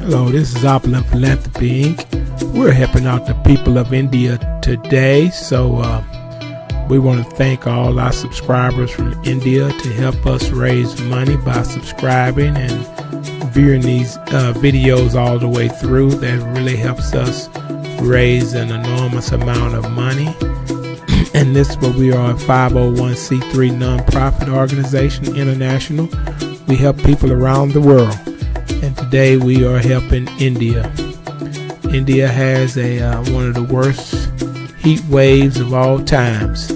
Hello, this is Opulent Philanthropy Inc. We're helping out the people of India today, so we want to thank all our subscribers from India to help us raise money by subscribing and viewing these videos all the way through. That really helps us raise an enormous amount of money. And this is what we are, a 501c3 nonprofit organization, international. We help people around the world. And today we are helping India. India has one of the worst heat waves of all times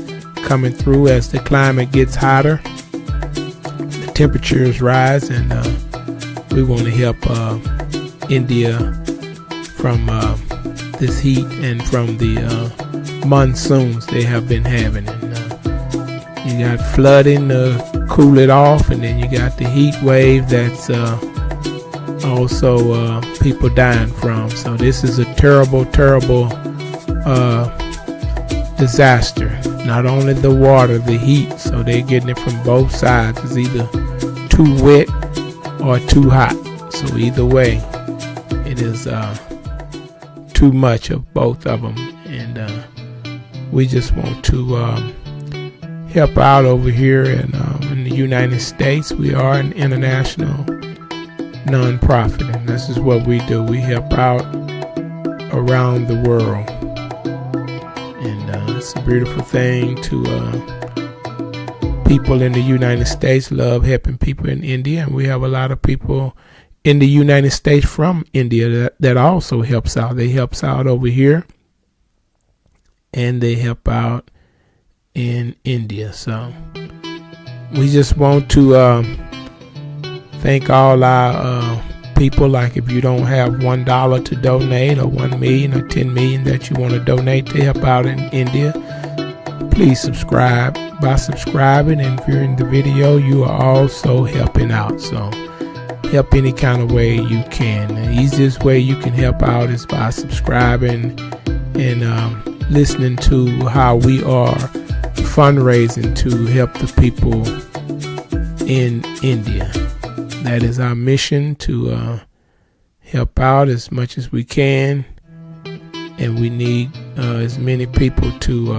coming through as the climate gets hotter. The temperatures rise, and we want to help India from this heat and from the monsoons they have been having. And you got flooding to cool it off, and then you got the heat wave that's also people dying from. So this is a terrible disaster. Not only the water, the heat, so they're getting it from both sides. It's either too wet or too hot. So either way, it is too much of both of them. And we just want to help out over here in the United States. We are an international non-profit, and this is what we do. We help out around the world, and it's a beautiful thing to people in the United States love helping people in India, and we have a lot of people in the United States from India that also helps out. They helps out over here, and they help out in India. So we just want to thank all our people. Like, if you don't have $1 to donate, or 1 million or 10 million that you want to donate to help out in India, please subscribe. By subscribing and viewing the video, you are also helping out. So help any kind of way you can. The easiest way you can help out is by subscribing and listening to how we are fundraising to help the people in India. That is our mission, to help out as much as we can, and we need as many people to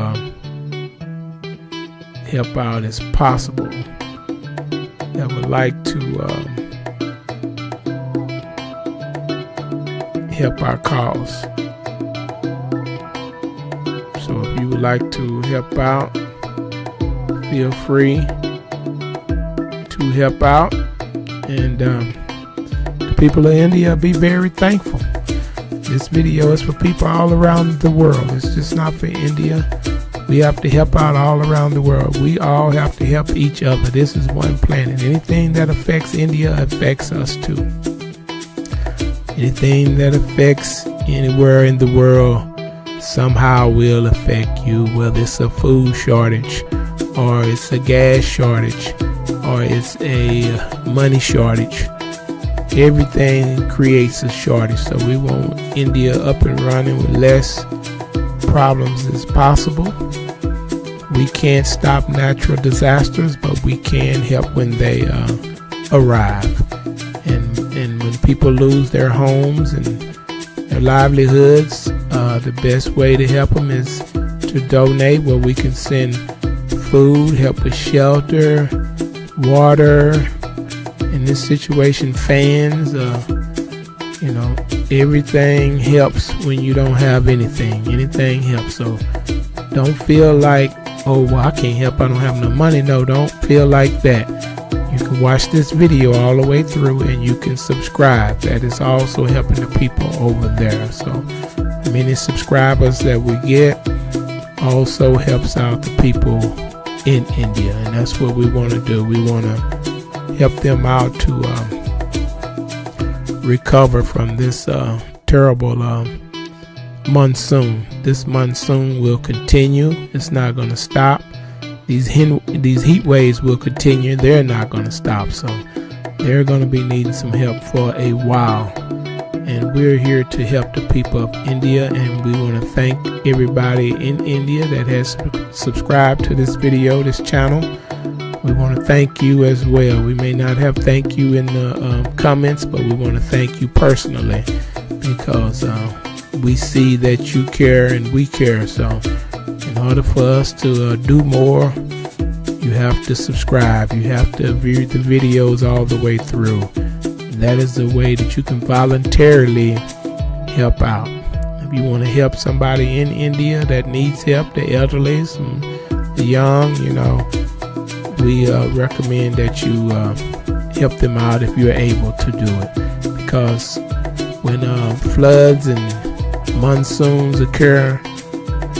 help out as possible that would like to help our cause. So if you would like to help out, feel free to help out. And the people of India be very thankful. This video is for people all around the world. It's just not for India. We have to help out all around the world. We all have to help each other. This is one planet. Anything that affects India affects us too. Anything that affects anywhere in the world somehow will affect you, whether it's a food shortage, or it's a gas shortage, or it's a money shortage. Everything creates a shortage. So we want India up and running with less problems as possible. We can't stop natural disasters, but we can help when they arrive. And when people lose their homes and their livelihoods, the best way to help them is to donate, where we can send food, help with shelter, water, in this situation fans. Everything helps when you don't have anything. Anything helps. So don't feel like, oh well, I can't help, I don't have no money. No, don't feel like that. You can watch this video all the way through, and you can subscribe. That is also helping the people over there. So many subscribers that we get also helps out the people in India, and that's what we want to do. We want to help them out to recover from this terrible monsoon. This monsoon will continue. It's not going to stop. These heat waves will continue. They're not going to stop. So they're going to be needing some help for a while. And we're here to help the people of India, and we want to thank everybody in India that has subscribed to this video, this channel. we want to thank you as well. We may not have thank you in the comments, but we want to thank you personally, because we see that you care and we care. So in order for us to do more, you have to subscribe. You have to view the videos all the way through. That is the way that you can voluntarily help out. If you want to help somebody in India that needs help, the elderly, the young, we recommend that you help them out if you're able to do it. Because when floods and monsoons occur,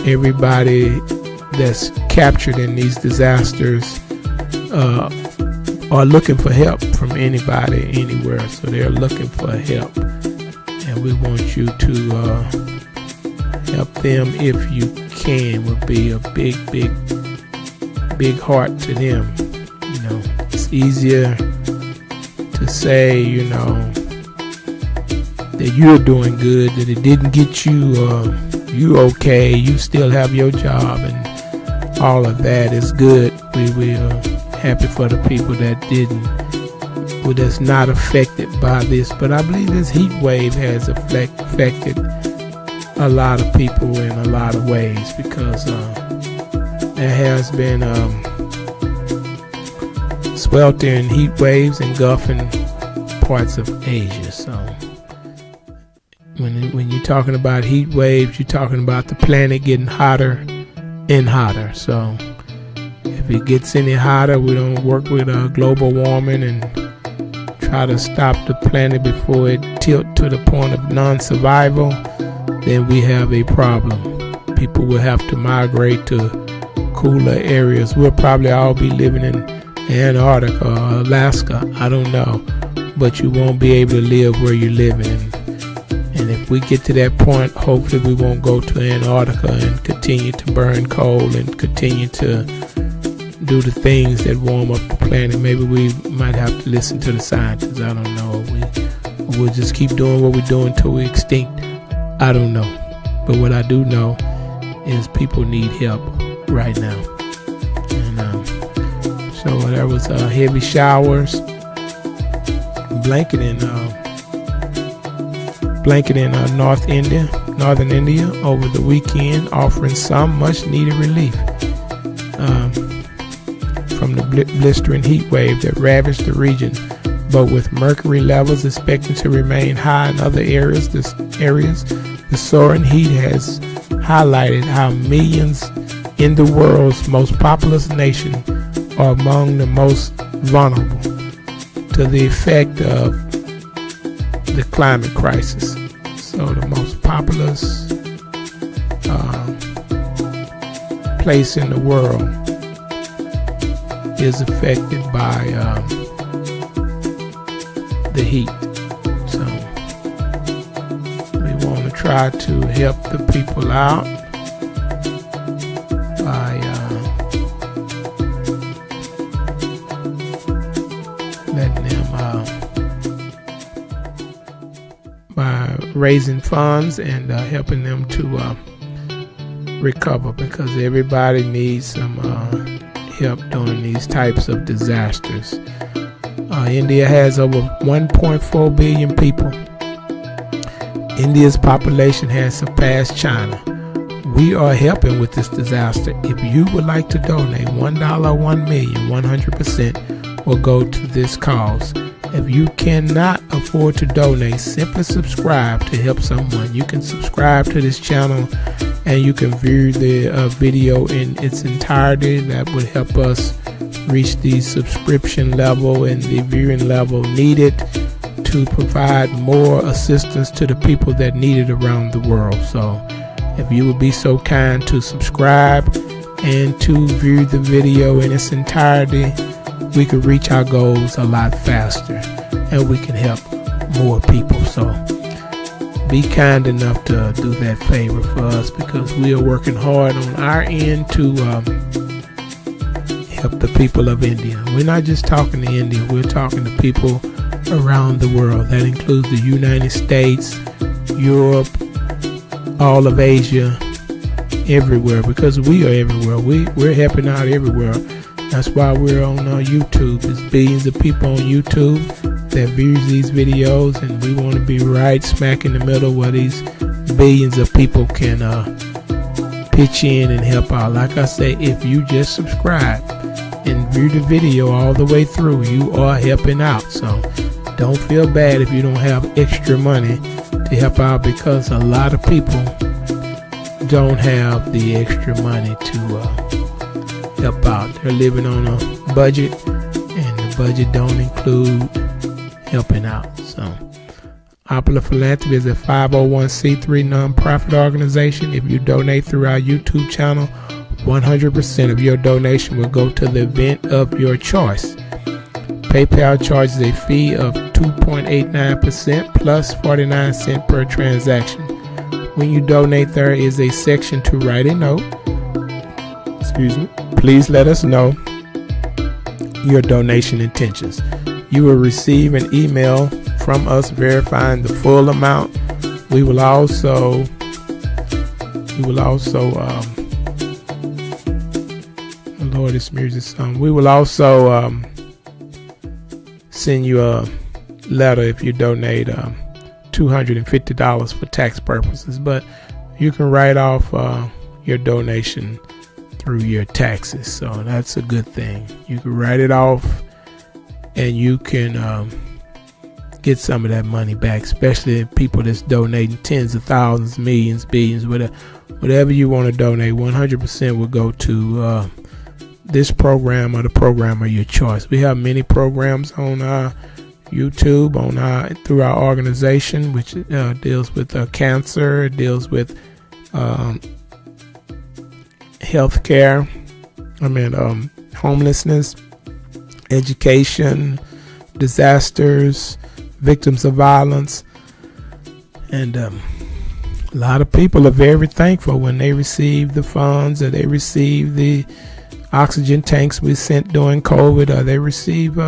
everybody that's captured in these disasters are looking for help from anybody, anywhere. So they're looking for help, and we want you to help them if you can. Would be a big heart to them. It's easier to say, that you're doing good, that it didn't get you, you okay, you still have your job, and all of that is good. We are happy for the people that's not affected by this. But I believe this heat wave has affected a lot of people in a lot of ways, because there has been sweltering heat waves engulfing parts of Asia. So when you're talking about heat waves, you're talking about the planet getting hotter and hotter. So if it gets any hotter, we don't work with global warming and try to stop the planet before it tilt to the point of non-survival, then we have a problem. People will have to migrate to cooler areas. We'll probably all be living in Antarctica or Alaska, I don't know, but you won't be able to live where you're living. And if we get to that point, hopefully we won't go to Antarctica and continue to burn coal and continue to do the things that warm up the planet. Maybe we might have to listen to the scientists. I don't know. We'll just keep doing what we're doing till we're extinct. I don't know. But what I do know is people need help right now. And so there was heavy showers, blanketing northern India over the weekend, offering some much needed relief from the blistering heat wave that ravaged the region. But with mercury levels expected to remain high in other areas, the soaring heat has highlighted how millions in the world's most populous nation are among the most vulnerable to the effect of the climate crisis. So the most populous place in the world is affected by the heat. So we want to try to help the people out by letting them by raising funds and helping them to recover, because everybody needs some help during these types of disasters. India has over 1.4 billion people. India's population has surpassed China. We are helping with this disaster. If you would like to donate $1, $1 million, 100% will go to this cause. If you cannot afford to donate, simply subscribe to help someone. You can subscribe to this channel and you can view the video in its entirety. That would help us reach the subscription level and the viewing level needed to provide more assistance to the people that need it around the world. So if you would be so kind to subscribe and to view the video in its entirety, we could reach our goals a lot faster and we can help more people. So be kind enough to do that favor for us, because we are working hard on our end to help the people of India. We're not just talking to India, we're talking to people around the world. That includes the United States, Europe, all of Asia, everywhere, because we are everywhere. We're helping out everywhere. That's why we're on YouTube. There's billions of people on YouTube that views these videos, and we want to be right smack in the middle where these billions of people can pitch in and help out. Like I say, if you just subscribe and view the video all the way through, you are helping out. So don't feel bad if you don't have extra money to help out, because a lot of people don't have the extra money to help out. They're living on a budget, and the budget don't include helping out. So Opula Philanthropy is a 501c3 nonprofit organization. If you donate through our YouTube channel, 100% of your donation will go to the event of your choice. PayPal charges a fee of 2.89% plus 49 cents per transaction. When you donate, there is a section to write a note. Please let us know your donation intentions. You will receive an email from us verifying the full amount. We will also Lord, this music song. We will also send you a letter if you donate $250 for tax purposes, but you can write off your donation through your taxes, so that's a good thing. You can write it off, and you can get some of that money back, especially people that's donating tens of thousands, millions, billions, whatever you want to donate. 100% will go to this program or the program of your choice. We have many programs on YouTube, through our organization, which deals with cancer, deals with healthcare, homelessness, education, disasters, victims of violence, and a lot of people are very thankful when they receive the funds, or they receive the oxygen tanks we sent during COVID, or they receive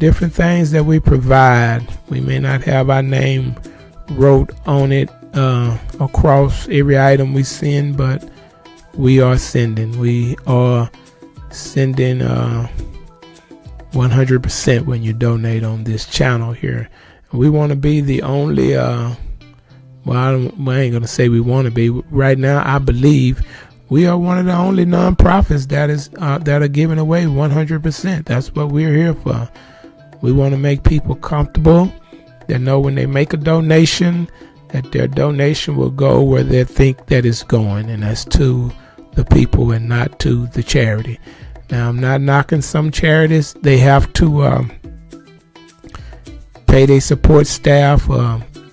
different things that we provide. We may not have our name wrote on it across every item we send, but we are sending 100% when you donate on this channel here. We want to be the only I ain't gonna say we want to be. Right now, I believe we are one of the only nonprofits that are giving away 100%. That's what we're here for. We want to make people comfortable. They know when they make a donation that their donation will go where they think that it's going, and that's to the people and not to the charity. Now, I'm not knocking some charities. They have to pay their support staff,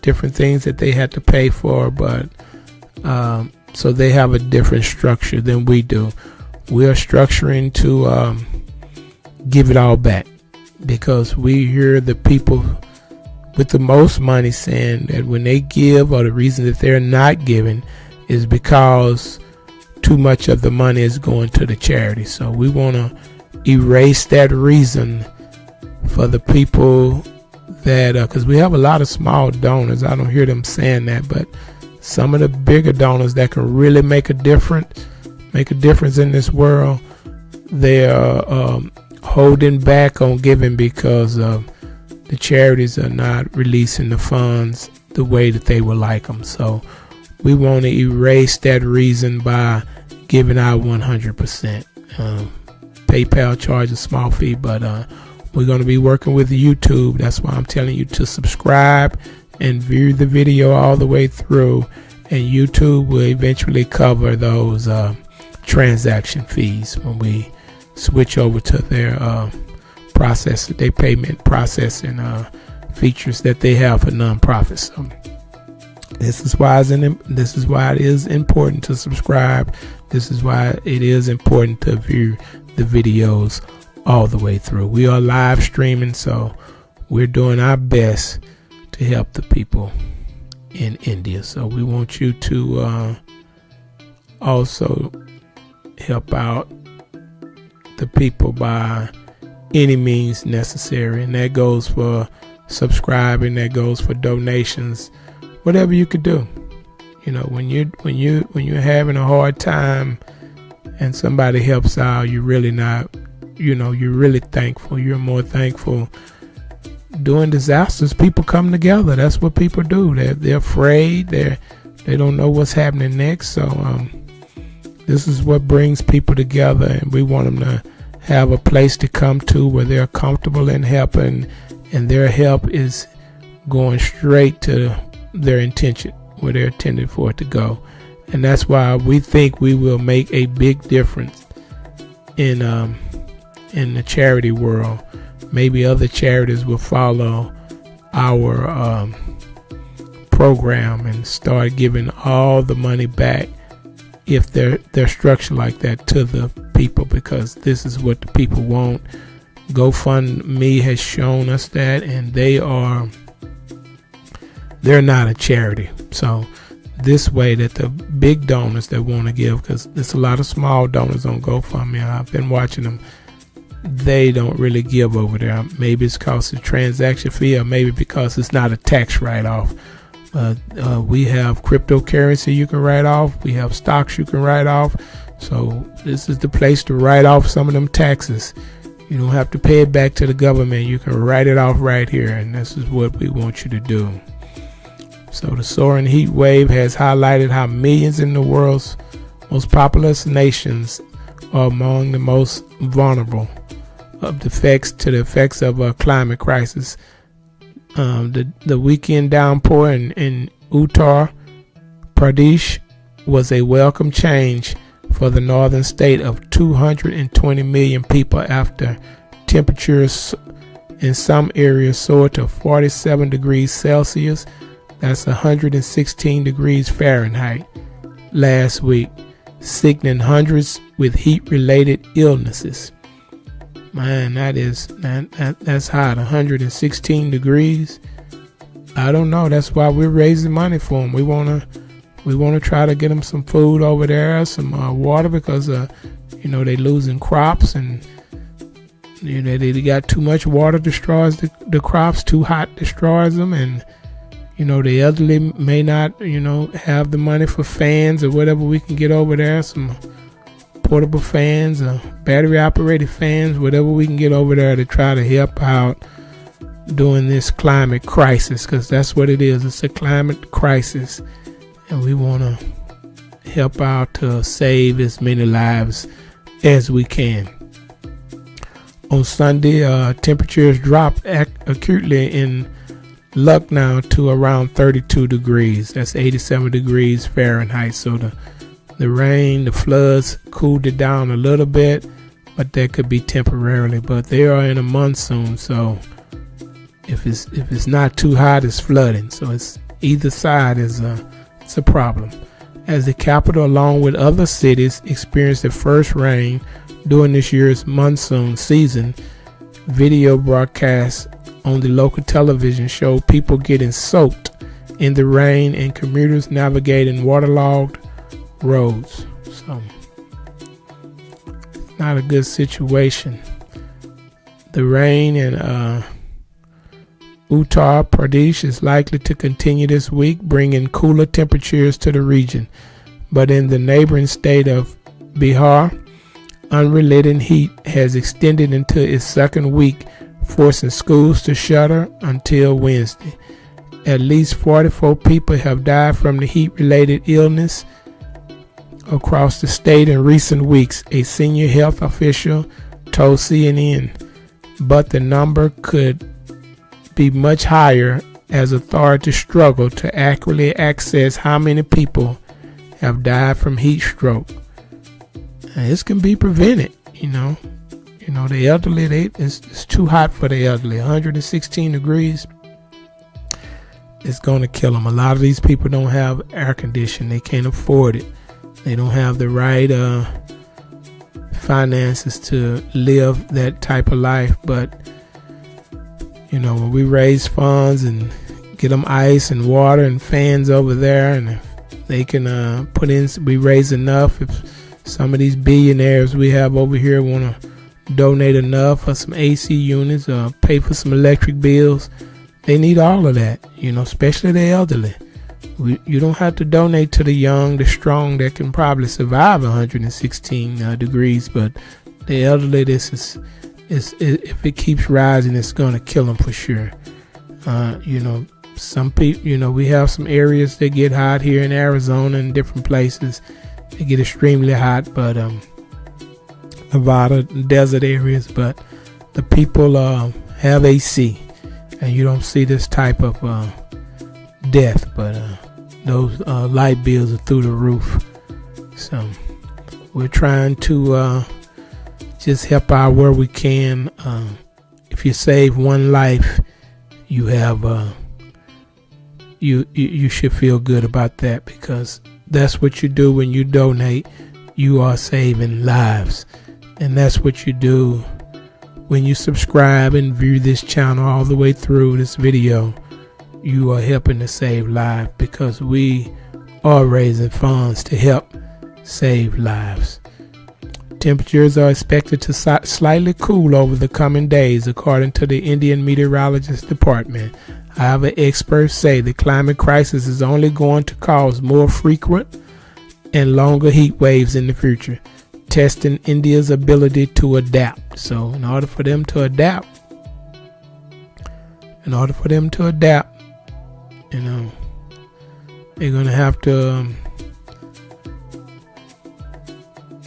different things that they had to pay for, but so they have a different structure than we do. We are structuring to give it all back, because we hear the people with the most money saying that when they give, or the reason that they're not giving, is because too much of the money is going to the charity. So we want to erase that reason for the people that, because we have a lot of small donors. I don't hear them saying that, but some of the bigger donors that can really make a difference in this world, they are holding back on giving because the charities are not releasing the funds the way that they would like them. So we want to erase that reason by giving out 100%. PayPal charges a small fee, but we're going to be working with YouTube. That's why I'm telling you to subscribe and view the video all the way through, and YouTube will eventually cover those transaction fees when we switch over to their their payment processing features that they have for nonprofits. So this is why it is important to subscribe. This is why it is important to view the videos all the way through. We are live streaming, so we're doing our best to help the people in India. So we want you to also help out the people by any means necessary, and that goes for subscribing, that goes for donations, whatever you could do. You know, when you're having a hard time and somebody helps out, you're really not, you're really thankful. You're more thankful. During disasters, people come together. That's what people do. They're afraid. They don't know what's happening next. So this is what brings people together, and we want them to have a place to come to where they're comfortable in helping, and their help is going straight to their intention, where they're intended for it to go. And that's why we think we will make a big difference in the charity world. Maybe other charities will follow our program and start giving all the money back, if they're structured like that, to the people, because this is what the people want. GoFundMe has shown us that, and they're not a charity. So this way, that the big donors that want to give, because there's a lot of small donors on GoFundMe, I've been watching them, they don't really give over there. Maybe it's because of the transaction fee, or maybe because it's not a tax write-off. We have cryptocurrency you can write off. We have stocks you can write off. So this is the place to write off some of them taxes. You don't have to pay it back to the government. You can write it off right here, and this is what we want you to do. So the soaring heat wave has highlighted how millions in the world's most populous nations are among the most vulnerable of the effects of a climate crisis. The weekend downpour in Uttar Pradesh was a welcome change for the northern state of 220 million people, after temperatures in some areas soared to 47 degrees Celsius. That's 116 degrees Fahrenheit last week, sickening hundreds with heat-related illnesses. Man, that's hot. 116 degrees. I don't know. That's why we're raising money for them. We wanna try to get them some food over there, some water, because they losing crops, and they got too much water destroys the crops. Too hot destroys them, and the elderly may not have the money for fans or whatever we can get over there. Some portable fans, battery operated fans, whatever we can get over there to try to help out during this climate crisis, because that's what it is. It's a climate crisis, and we want to help out to save as many lives as we can. On Sunday, temperatures dropped acutely in Lucknow to around 32 degrees. That's 87 degrees Fahrenheit. So the rain, the floods cooled it down a little bit, but that could be temporarily. But they are in a monsoon, so if it's not too hot, it's flooding. So it's either side it's a problem. As the capital, along with other cities, experienced the first rain during this year's monsoon season, video broadcasts on the local television showed people getting soaked in the rain and commuters navigating waterlogged roads. So not a good situation. The rain in Uttar Pradesh is likely to continue this week, bringing cooler temperatures to the region. But in the neighboring state of Bihar, unrelenting heat has extended into its second week, forcing schools to shutter until Wednesday. At least 44 people have died from the heat-related illness across the state in recent weeks, a senior health official told CNN. But the number could be much higher as authorities struggle to accurately assess how many people have died from heat stroke. And this can be prevented, the elderly, it's too hot for the elderly. 116 degrees, it's going to kill them. A lot of these people don't have air conditioning. They can't afford it. They don't have the right finances to live that type of life. But, when we raise funds and get them ice and water and fans over there, and if they can we raise enough, if some of these billionaires we have over here want to donate enough for some AC units or pay for some electric bills, they need all of that, especially the elderly. You don't have to donate to the young, the strong that can probably survive 116 degrees, but the elderly, this is if it keeps rising, it's going to kill them for sure. Some people, we have some areas that get hot here in Arizona and different places. They get extremely hot, but Nevada, desert areas, but the people have AC, and you don't see this type of death, but those light bills are through the roof. So we're trying to just help out where we can. If you save one life, you have you should feel good about that, because that's what you do when you donate. You are saving lives, and that's what you do when you subscribe and view this channel all the way through this video. You are helping to save lives, because we are raising funds to help save lives. Temperatures are expected to slightly cool over the coming days, according to the Indian Meteorologist Department. However, experts say the climate crisis is only going to cause more frequent and longer heat waves in the future, testing India's ability to adapt. So in order for them to adapt, they're going to have to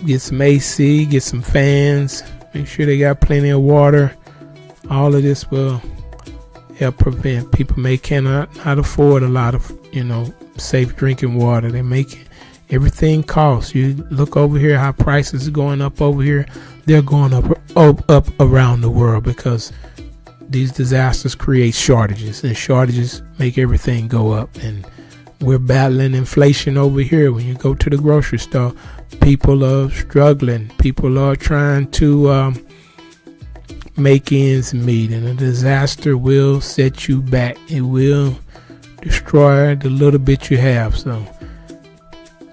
get some AC, get some fans, make sure they got plenty of water. All of this will help prevent. People cannot afford a lot of safe drinking water. They're making everything costs. You look over here, how prices are going up over here. They're going up around the world, because these disasters create shortages, and shortages make everything go up. And we're battling inflation over here. When you go to the grocery store, people are struggling. People are trying to make ends meet, and a disaster will set you back. It will destroy the little bit you have. So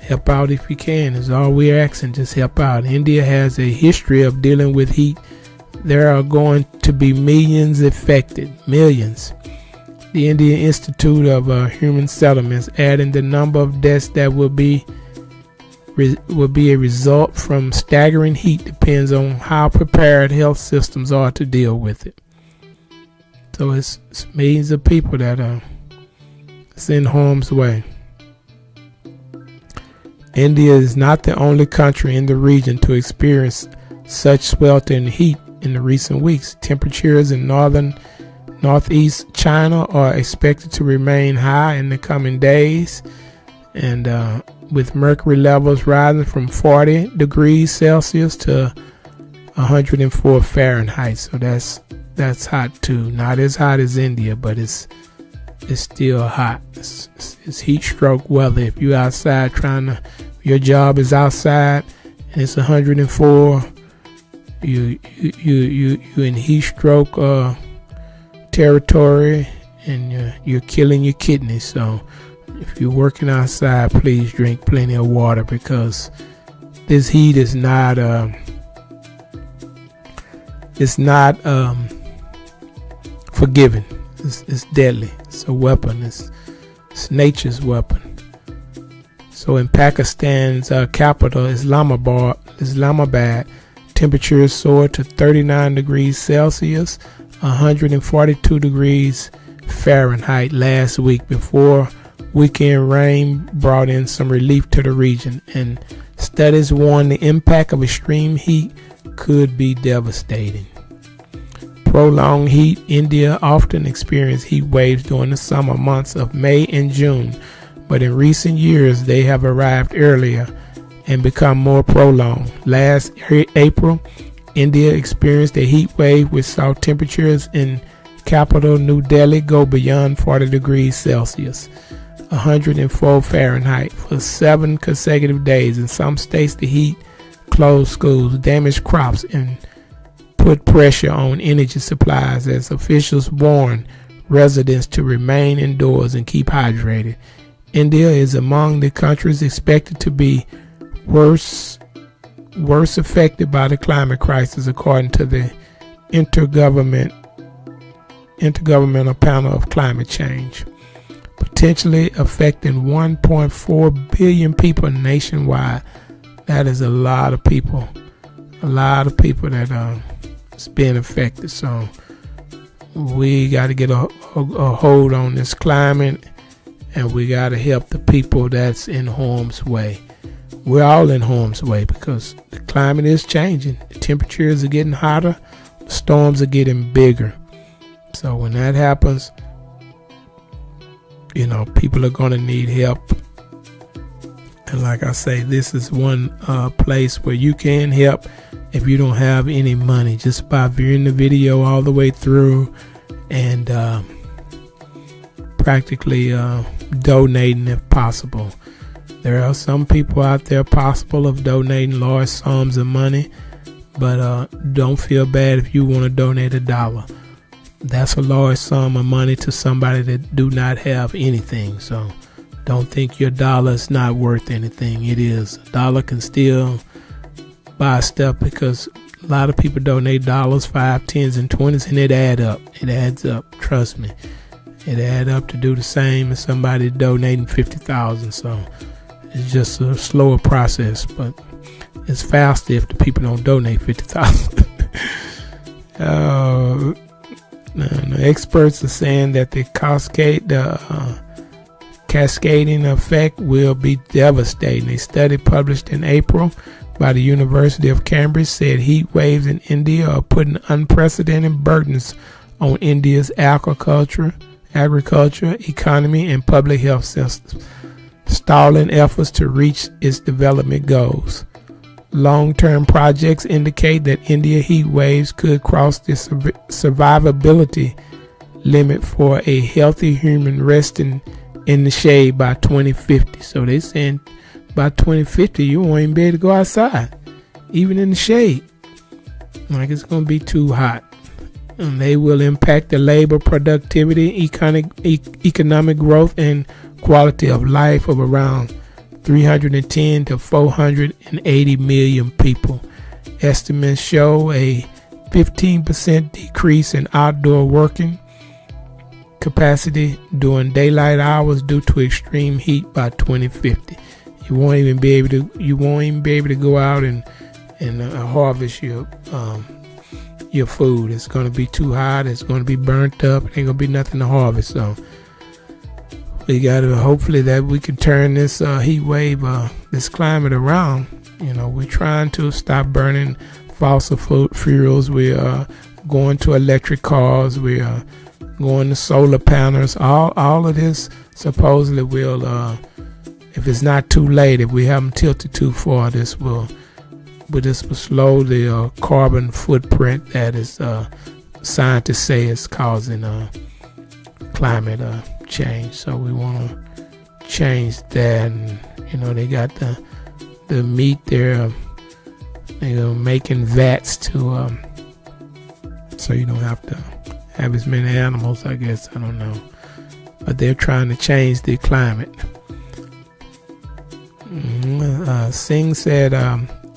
help out if you can, is all we're asking. Just help out. India has a history of dealing with heat. There are going to be millions affected. Millions. The Indian Institute of Human Settlements adding the number of deaths that will be a result from staggering heat depends on how prepared health systems are to deal with it. So it's millions of people that are in harm's way. India is not the only country in the region to experience such sweltering heat in the recent weeks. Temperatures in northeast China are expected to remain high in the coming days, and with mercury levels rising from 40 degrees Celsius to 104 Fahrenheit. So that's hot too. Not as hot as India, but it's still hot. It's heat stroke weather. If you're outside your job is outside and it's 104, you in heat stroke territory, and you're killing your kidneys. So if you're working outside, please drink plenty of water, because this heat is not forgiving. It's deadly. It's a weapon. It's nature's weapon. So in Pakistan's capital, Islamabad, temperatures soared to 39 degrees Celsius, 142 degrees Fahrenheit last week, before weekend rain brought in some relief to the region, and studies warn the impact of extreme heat could be devastating. Prolonged heat. India often experiences heat waves during the summer months of May and June, but in recent years they have arrived earlier and become more prolonged. Last April, India experienced a heat wave which saw temperatures in capital New Delhi go beyond 40 degrees Celsius, 104 Fahrenheit, for 7 consecutive days. In some states, the heat closed schools, damaged crops, and put pressure on energy supplies, as officials warn residents to remain indoors and keep hydrated. India is among the countries expected to be worse affected by the climate crisis, according to the Intergovernmental Panel of Climate Change. potentially affecting 1.4 billion people nationwide. That is a lot of people. A lot of people that is being affected. So we got to get a hold on this climate, and we got to help the people that's in harm's way. We're all in harm's way because the climate is changing. The temperatures are getting hotter. The storms are getting bigger. So when that happens, people are going to need help. And like I say, this is one place where you can help if you don't have any money, just by viewing the video all the way through and practically donating if possible. There are some people out there possible of donating large sums of money, but don't feel bad if you want to donate $1. That's a large sum of money to somebody that do not have anything. So don't think your dollar is not worth anything. It is. $1 can still buy stuff, because a lot of people donate dollars, 5, 10s, and 20s, and it adds up. It adds up. Trust me. It adds up to do the same as somebody donating 50,000. So it's just a slower process, but it's faster if the people don't donate 50,000. The experts are saying that the cascading effect will be devastating. A study published in April by the University of Cambridge said heat waves in India are putting unprecedented burdens on India's agriculture, economy, and public health systems, stalling efforts to reach its development goals. Long-term projections indicate that India heat waves could cross the survivability limit for a healthy human resting in the shade by 2050. So they're saying by 2050 you won't even be able to go outside, even in the shade. Like, it's going to be too hot. And they will impact the labor productivity, economic growth, and quality of life of around 310 to 480 million people. Estimates show a 15% decrease in outdoor working capacity during daylight hours due to extreme heat by 2050. You won't even be able to go out and harvest your food. It's going to be too hot. It's going to be burnt up. It ain't going to be nothing to harvest. So we got to, hopefully, that we can turn this heat wave, this climate around. We're trying to stop burning fossil fuels. We are going to electric cars. We are going to solar panels. All of this supposedly will, if it's not too late, if we haven't tilted too far, this will slow the carbon footprint that is scientists say is causing climate change. So we want to change that. And they got the meat there. They're making vats to so you don't have to have as many animals, I guess. I don't know, but they're trying to change the climate. Singh said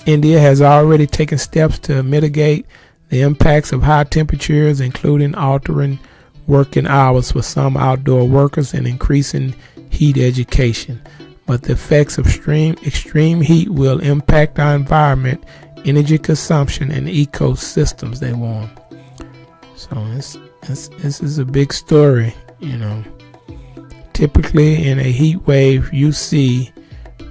India has already taken steps to mitigate the impacts of high temperatures, including altering working hours for some outdoor workers and increasing heat education. But the effects of extreme heat will impact our environment, energy consumption, and ecosystems, they warn. So this is a big story. Typically in a heat wave, you see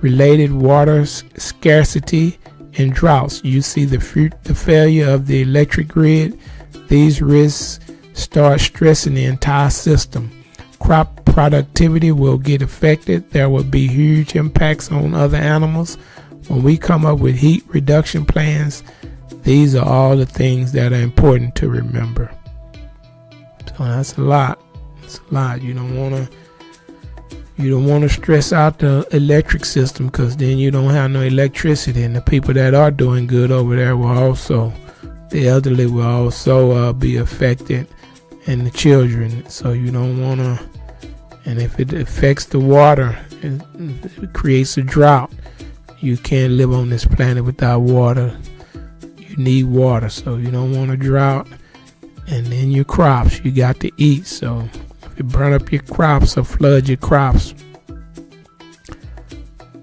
related water scarcity and droughts. You see the failure of the electric grid. These risks start stressing the entire system. Crop productivity will get affected. There will be huge impacts on other animals. When we come up with heat reduction plans, these are all the things that are important to remember. So that's a lot. It's a lot. You don't want to stress out the electric system, because then you don't have no electricity, and the people that are doing good over there the elderly will also be affected, and the children. So you don't want to, and if it affects the water, it creates a drought. You can't live on this planet without water. You need water, so you don't want a drought. And then your crops, you got to eat. So if it burn up your crops or flood your crops,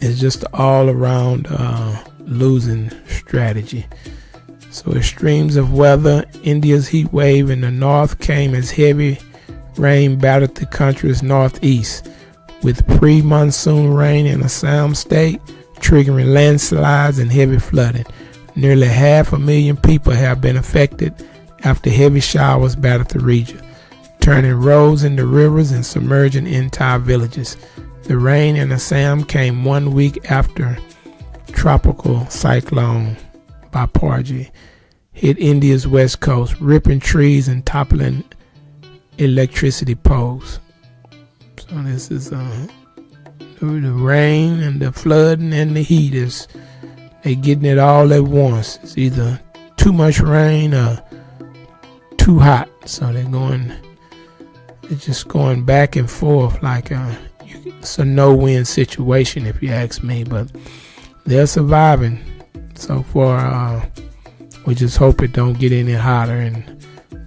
it's just all around losing strategy. So extremes of weather. India's heat wave in the north came as heavy rain battered the country's northeast, with pre-monsoon rain in Assam state triggering landslides and heavy flooding. Nearly 500,000 people have been affected after heavy showers battered the region, turning roads into rivers and submerging entire villages. The rain in Assam came 1 week after tropical cyclone Baparji hit India's west coast, ripping trees and toppling electricity poles. So this is the rain and the flooding and the heat is they getting it all at once. It's either too much rain or too hot. So it's just going back and forth like it's a no-win situation if you ask me, but they're surviving so far. We just hope it don't get any hotter and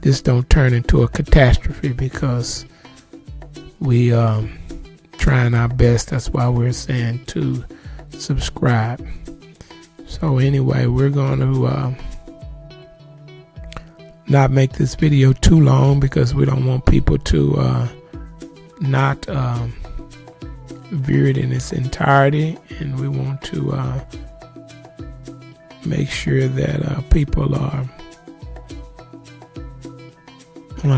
this don't turn into a catastrophe, because we trying our best. That's why we're saying to subscribe. So anyway, we're going to not make this video too long, because we don't want people to not view it in its entirety, and we want to make sure that people are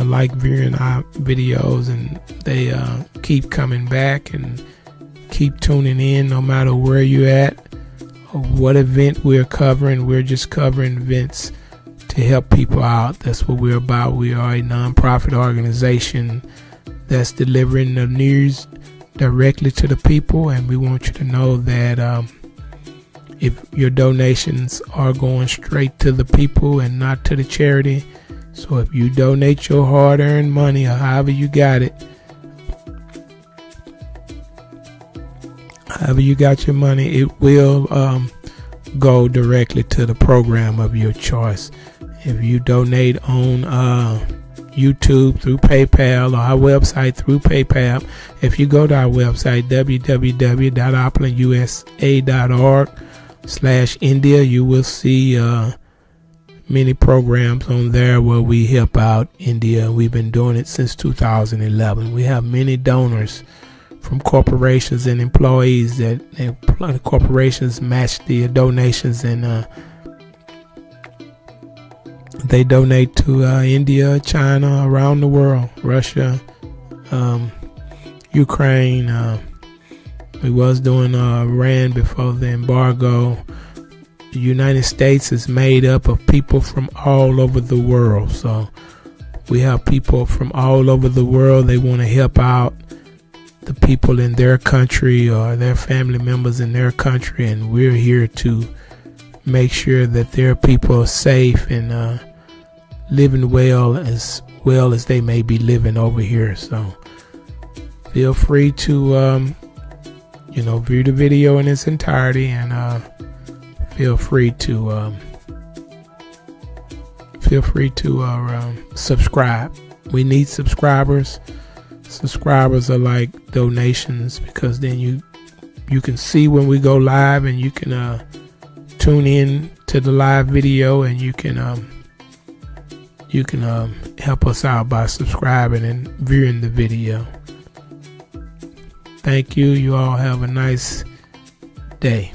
like viewing our videos, and they keep coming back and keep tuning in no matter where you're at or what event we're covering. We're just covering events to help people out. That's what we're about. We are a nonprofit organization that's delivering the news directly to the people, and we want you to know that if your donations are going straight to the people and not to the charity. So if you donate your hard-earned money, or however you got it, however you got your money, it will go directly to the program of your choice. If you donate on YouTube through PayPal, or our website through PayPal, if you go to our website www.oplandUSA.org/India, you will see many programs on there where we help out India. We've been doing it since 2011. We have many donors from corporations and employees that the corporations match the donations, and they donate to India, China, around the world, Russia, Ukraine. We was doing Iran before the embargo. The United States is made up of people from all over the world. So we have people from all over the world. They want to help out the people in their country or their family members in their country, and we're here to make sure that their people are safe and living well as they may be living over here. So feel free to view the video in its entirety, and feel free to subscribe. We need subscribers. Subscribers are like donations, because then you can see when we go live, and you can tune in to the live video, and you can help us out by subscribing and viewing the video. Thank you. You all have a nice day.